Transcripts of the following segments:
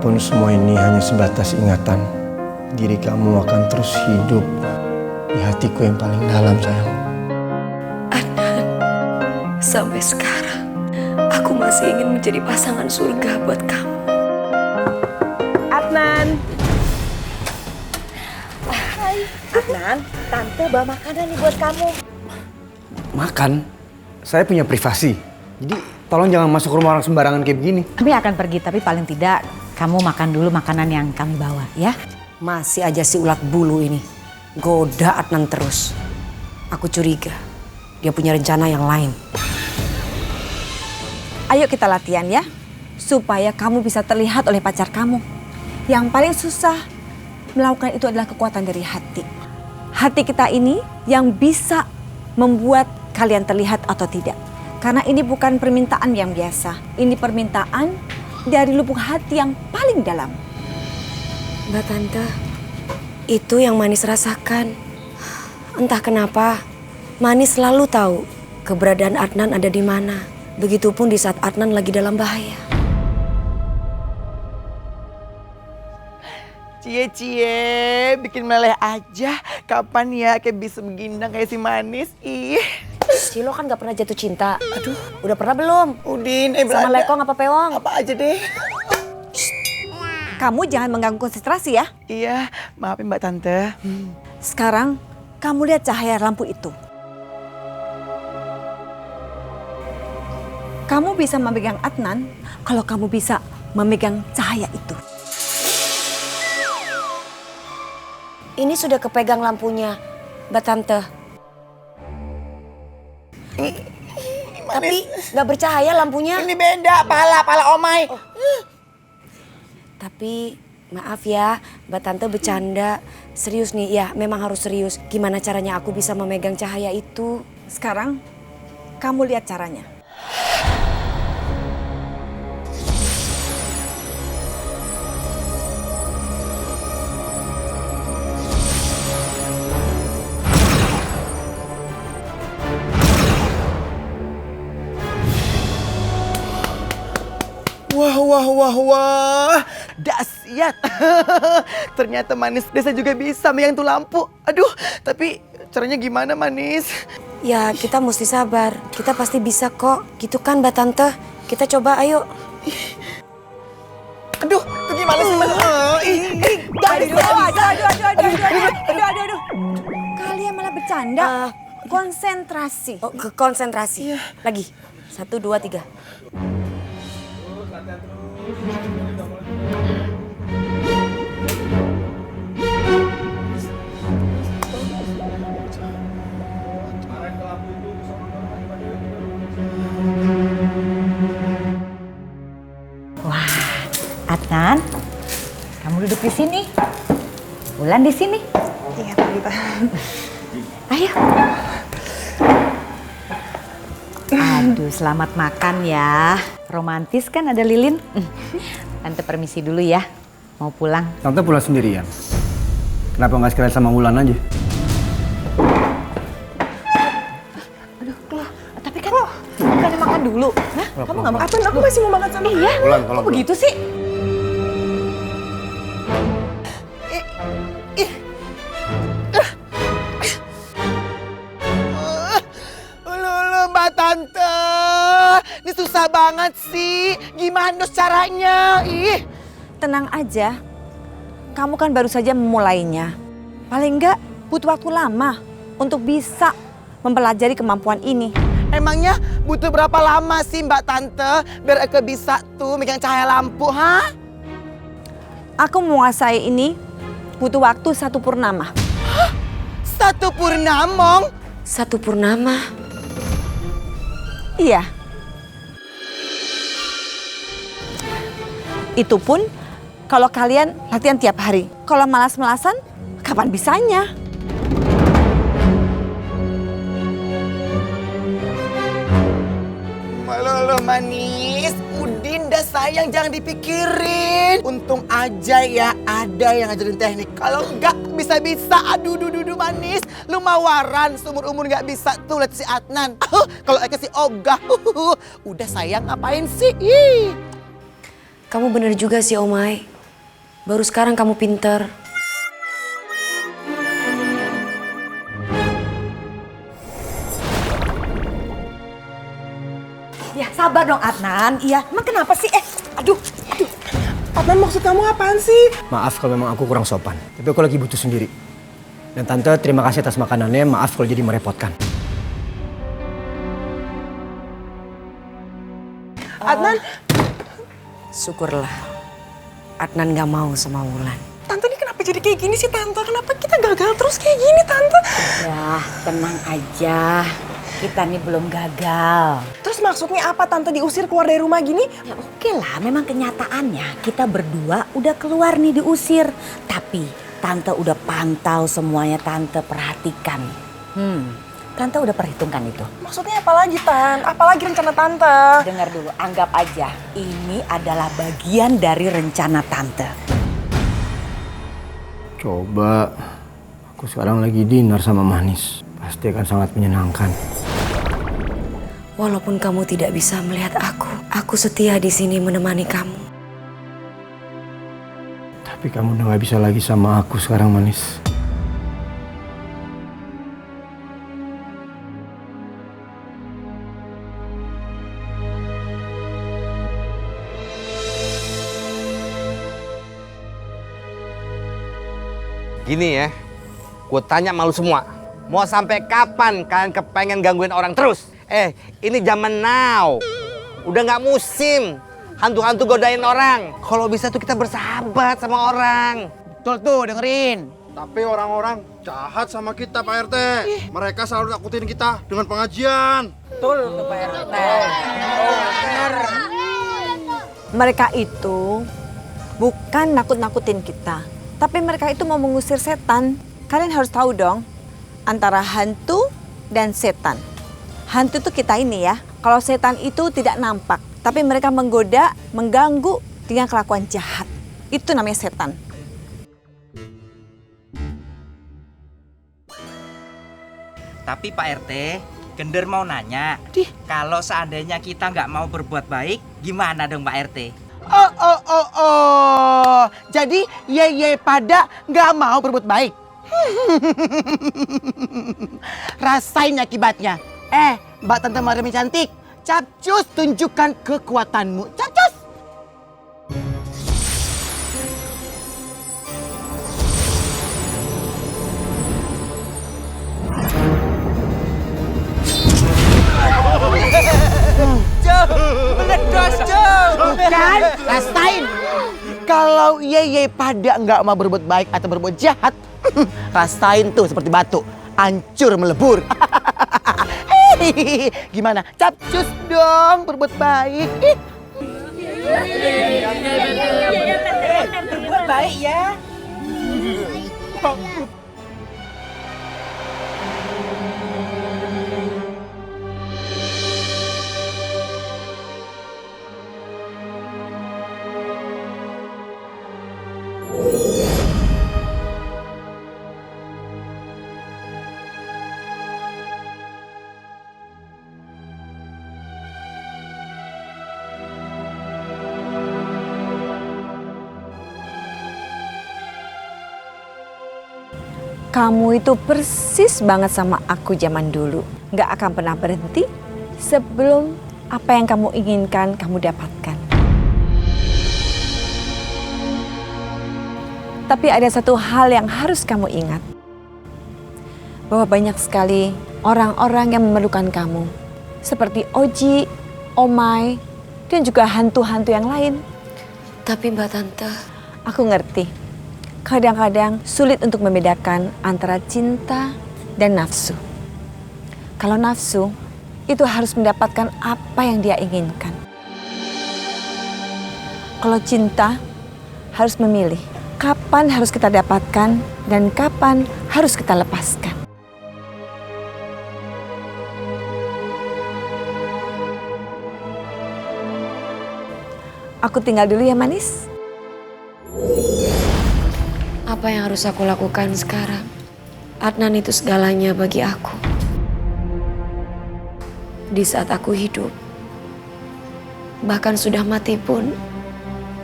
Walaupun semua ini hanya sebatas ingatan, diri kamu akan terus hidup di hatiku yang paling dalam, sayang. Adnan, sampai sekarang aku masih ingin menjadi pasangan surga buat kamu. Adnan. Hai. Adnan, Tante bawa makanan nih buat kamu. Makan? Saya punya privasi. Jadi tolong jangan masuk rumah orang sembarangan kayak begini. Kami akan pergi, tapi paling tidak kamu makan dulu makanan yang kami bawa, ya. Masih aja si ulat bulu ini goda Adnan terus. Aku curiga dia punya rencana yang lain. Ayo kita latihan ya, supaya kamu bisa terlihat oleh pacar kamu. Yang paling susah melakukan itu adalah kekuatan dari hati. Hati kita ini yang bisa membuat kalian terlihat atau tidak. Karena ini bukan permintaan yang biasa. Ini permintaan dari lubuk hati yang paling dalam. Mbak Tante, itu yang Manis rasakan. Entah kenapa, Manis selalu tahu keberadaan Adnan ada di mana. Begitupun di saat Adnan lagi dalam bahaya. Cie, bikin meleleh aja. Kapan ya kayak bisa begindang kayak si Manis? Ih. Si lo kan gak pernah jatuh cinta. Aduh, udah pernah belum? Udin, Sama Belanda. Lekong apa Pewong? Apa aja deh. Kamu jangan mengganggu konsentrasi ya. Iya, maafin Mbak Tante. Sekarang kamu lihat cahaya lampu itu. Kamu bisa memegang Adnan kalau kamu bisa memegang cahaya itu. Ini sudah kepegang lampunya, Mbak Tante. Tapi gak bercahaya lampunya. Ini beda, pala omai. Tapi maaf ya, Mbak Tante bercanda. Serius nih, ya memang harus serius. Gimana caranya aku bisa memegang cahaya itu? Sekarang kamu lihat caranya. Wah. Dahsyat. Ternyata Manis Desa juga bisa megang tuh lampu. Aduh, tapi caranya gimana Manis? Ya kita mesti sabar. Kita pasti bisa kok. Gitu kan Mbak Tante? Kita coba ayo. Aduh, itu gimana sih Manis? Aduh. Kalian malah bercanda. Konsentrasi. Oh, ke konsentrasi. Lagi. 1, 2, 3. Wah, Adnan, kamu duduk di sini. Wulan di sini. Iya, Tante. Ayo. Aduh, selamat makan ya. Romantis kan ada lilin. Tante permisi dulu ya. Mau pulang. Tante pulang sendirian. Kenapa nggak sekalian sama Wulan aja? Tapi kan bukannya makan dulu. Hah? Kamu nggak makan? Adnan, aku masih mau makan sama Iya. Wulan, tolong. Kok begitu sih? Ulu, Mbak Tante. Ini susah banget sih. Gimana caranya? Ih. Tenang aja. Kamu kan baru saja memulainya. Paling enggak butuh waktu lama untuk bisa mempelajari kemampuan ini. Emangnya butuh berapa lama sih Mbak Tante biar Eke bisa tuh megang cahaya lampu, ha? Aku menguasai ini butuh waktu 1 purnama. 1 purnamong? 1 purnama. Iya. Itu pun kalau kalian latihan tiap hari. Kalau malas-malasan, kapan bisanya? Malolo Manis, Udin dah sayang jangan dipikirin. Untung aja ya ada yang ngajarin teknik. Kalau enggak bisa-bisa, aduh Manis. Lu mawaran seumur-umur nggak bisa tuh lihat si Adnan. Kalau Eke si ogah. Udah sayang ngapain sih? Ih. Kamu bener juga sih Omai. Baru sekarang kamu pinter. Ya sabar dong Adnan. Iya, emang kenapa sih? Aduh. Adnan, maksud kamu apaan sih? Maaf kalau memang aku kurang sopan. Tapi aku lagi butuh sendiri. Dan Tante terima kasih atas makanannya. Maaf kalau jadi merepotkan. Adnan, Syukurlah Adnan gak mau sama Wulan. Tante ini kenapa jadi kayak gini sih Tante? Kenapa kita gagal terus kayak gini Tante? Ya, tenang aja. Kita nih belum gagal. Terus maksudnya apa Tante diusir keluar dari rumah gini? Ya oke lah, memang kenyataannya kita berdua udah keluar nih diusir. Tapi Tante udah pantau semuanya, Tante perhatikan. Tante udah perhitungkan itu. Maksudnya apa lagi Tan? Apalagi rencana Tante? Dengar dulu, anggap aja ini adalah bagian dari rencana Tante. Coba aku sekarang lagi dinner sama Manis. Pasti akan sangat menyenangkan. Walaupun kamu tidak bisa melihat aku setia di sini menemani kamu. Tapi kamu udah gak bisa lagi sama aku sekarang, Manis. Gini ya, gue tanya malu semua. Mau sampai kapan kalian kepengen gangguin orang terus? Ini zaman now. Udah nggak musim hantu-hantu godain orang. Kalau bisa tuh kita bersahabat sama orang. Betul tuh, dengerin. Tapi orang-orang jahat sama kita Pak RT. Mereka selalu nakutin kita dengan pengajian. Mereka itu bukan nakut-nakutin kita, tapi mereka itu mau mengusir setan. Kalian harus tahu dong, antara hantu dan setan. Hantu itu kita ini ya, kalau setan itu tidak nampak, tapi mereka menggoda, mengganggu dengan kelakuan jahat. Itu namanya setan. Tapi Pak RT, Gender mau nanya, kalau seandainya kita nggak mau berbuat baik, gimana dong Pak RT? Jadi ye pada nggak mau berbuat baik. Rasain akibatnya. Mbak Tante Mariam cantik, capcus tunjukkan kekuatanmu. Capcus. Bukan, rasain. Kalau ye pada nggak mau berbuat baik atau berbuat jahat, rasain tuh seperti batu, hancur melebur. Gimana? Capcus dong berbuat baik. Berbuat baik ya. Kamu itu persis banget sama aku zaman dulu. Gak akan pernah berhenti sebelum apa yang kamu inginkan kamu dapatkan. Tapi ada satu hal yang harus kamu ingat. Bahwa banyak sekali orang-orang yang memerlukan kamu. Seperti Oji, Omai, dan juga hantu-hantu yang lain. Tapi Mbak Tante, aku ngerti. Kadang-kadang sulit untuk membedakan antara cinta dan nafsu. Kalau nafsu, itu harus mendapatkan apa yang dia inginkan. Kalau cinta, harus memilih kapan harus kita dapatkan dan kapan harus kita lepaskan. Aku tinggal dulu ya, Manis. apa yang harus aku lakukan sekarang? Adnan itu segalanya bagi aku. Di saat aku hidup, bahkan sudah mati pun,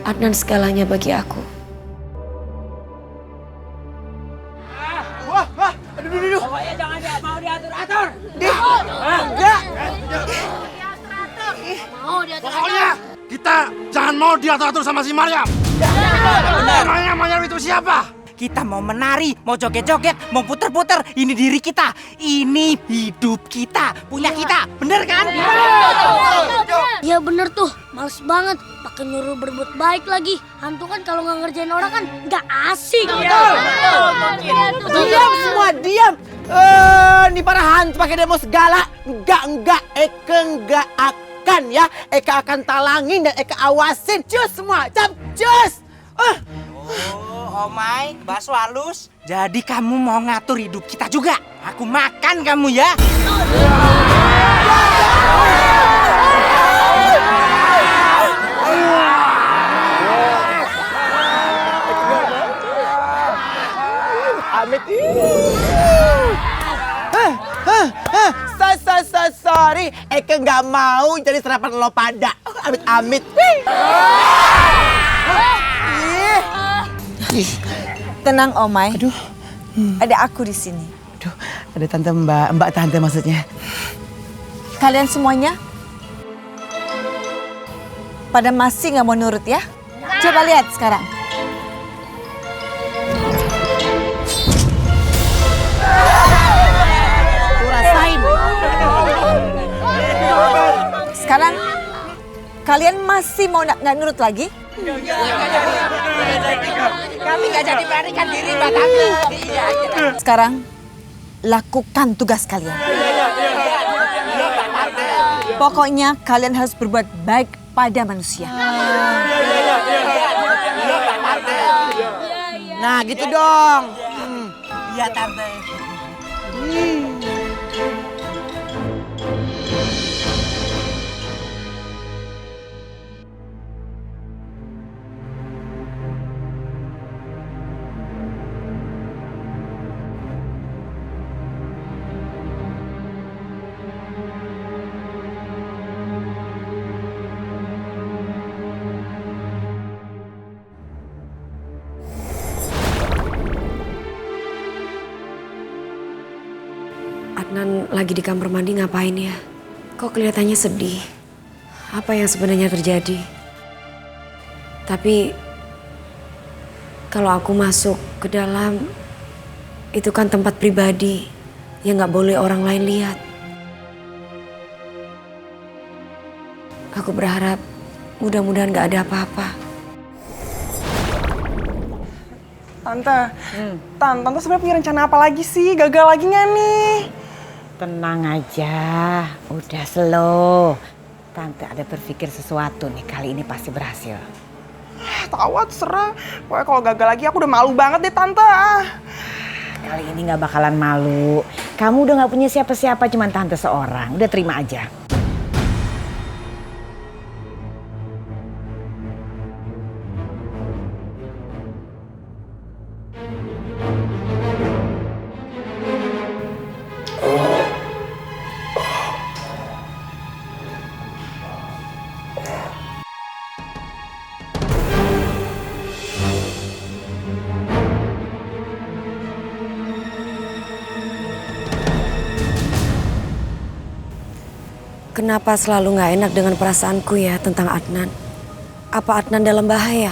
Adnan segalanya bagi aku. Pokoknya jangan mau diatur-atur. Pokoknya kita jangan mau diatur-atur sama si Maryam. Namanya Maryam itu siapa? Kita mau menari, mau joget-joget, mau puter-puter. Ini diri kita, ini hidup kita, punya kita, bener kan? Iya bener tuh, males banget. Pakai nyuruh berbuat baik lagi. Hantu kan kalau nggak ngerjain orang kan nggak asik. Diam semua, diam. Ini para hantu pakai demo segala. Enggak, Eka enggak akan ya. Eka akan talangin dan Eka awasin. Cus semua, cus. Oh my, bakso halus. Jadi kamu mau ngatur hidup kita juga? Aku makan kamu ya. Amit. Sorry, Eka nggak mau jadi sarapan lo pada. Amit. Tenang Omai. Aduh. Ada aku di sini. Aduh, ada tante mbak tante maksudnya. Kalian semuanya pada masih nggak mau nurut ya? Coba lihat sekarang. Rasain. Sekarang kalian masih mau nggak nurut lagi? Kami nggak jadi melarikan diri, Mbak Tante. Sekarang lakukan tugas kalian. Pokoknya kalian harus berbuat baik pada manusia. Nah, gitu dong. Iya, Tante. Adnan lagi di kamar mandi ngapain ya? Kok kelihatannya sedih? Apa yang sebenarnya terjadi? Tapi kalau aku masuk ke dalam, itu kan tempat pribadi yang nggak boleh orang lain lihat. Aku berharap mudah-mudahan nggak ada apa-apa. Tante sebenarnya punya rencana apa lagi sih? Gagal lagi nggak nih? Tenang aja, udah slow. Tante ada berpikir sesuatu nih, kali ini pasti berhasil. Tahu terserah. Pokoknya kalau gagal lagi aku udah malu banget deh Tante. Kali ini gak bakalan malu. Kamu udah gak punya siapa-siapa, cuman Tante seorang. Udah terima aja. Kenapa selalu nggak enak dengan perasaanku ya tentang Adnan? Apa Adnan dalam bahaya?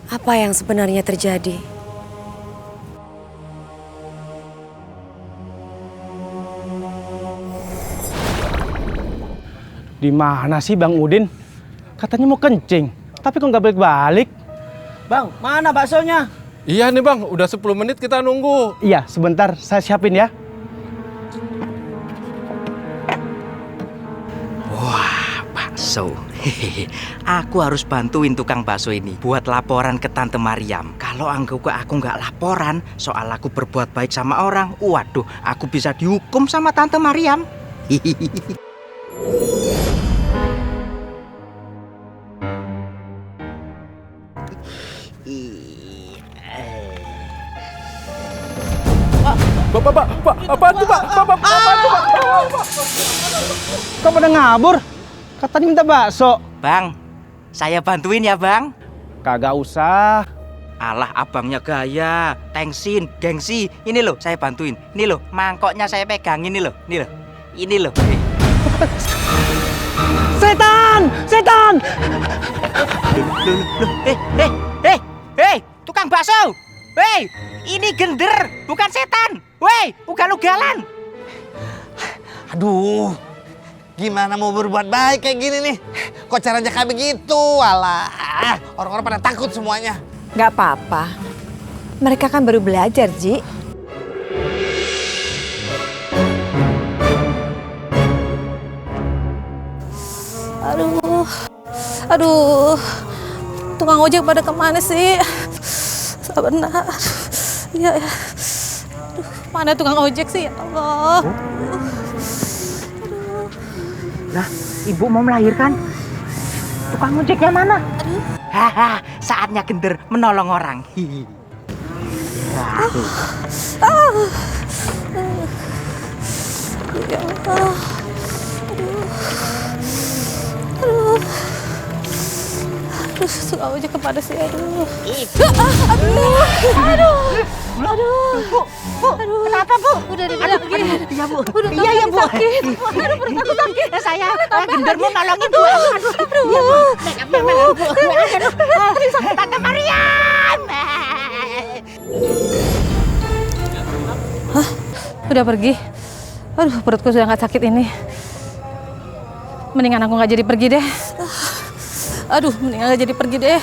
Apa yang sebenarnya terjadi? Di mana sih Bang Udin? Katanya mau kencing, tapi kok nggak balik-balik? Bang, mana baksonya? Iya nih Bang, udah 10 menit kita nunggu. Iya, sebentar saya siapin ya. Wah, bakso. Aku harus bantuin tukang bakso ini buat laporan ke Tante Maryam. Kalau aku nggak laporan soal aku berbuat baik sama orang, waduh, aku bisa dihukum sama Tante Maryam. Apaan tuh, Pak? Kok pada ngabur? Katanya minta bakso. Bang, Saya bantuin ya bang. Kagak usah. Alah abangnya gaya, tengsin, gengsi. Ini loh saya bantuin. Ini loh mangkoknya saya pegang ini loh. Ini loh. Ini loh. Setan! Setan! Tukang bakso. Hei, ini gender, bukan setan. Woi, ugal-ugalan. Aduh, gimana mau berbuat baik kayak gini nih? Kok caranya kayak begitu? Alah, orang-orang pada takut semuanya. Nggak apa-apa. Mereka kan baru belajar, Ji. Aduh, tukang ojek pada kemana sih? Benar. Ya, ya. Mana tukang ojek sih? Ya Allah. Lah, ibu mau melahirkan? Tukang ojeknya mana? Haha, saatnya gender menolong orang. Ya Allah. Aduh. Tukang ojek kemana sih? Aduh. Bu, kenapa Bu? Udah dibilangin. Iya Bu. Udah Iya ya Bu. sakit. Aduh perut aku sakit. Saya gender mau nolongin Bu. Aduh. Tante Mariam. Hah? Udah pergi? Aduh, perutku sudah nggak sakit ini. Mendingan aku nggak jadi pergi deh. Aduh, mendingan nggak jadi pergi deh.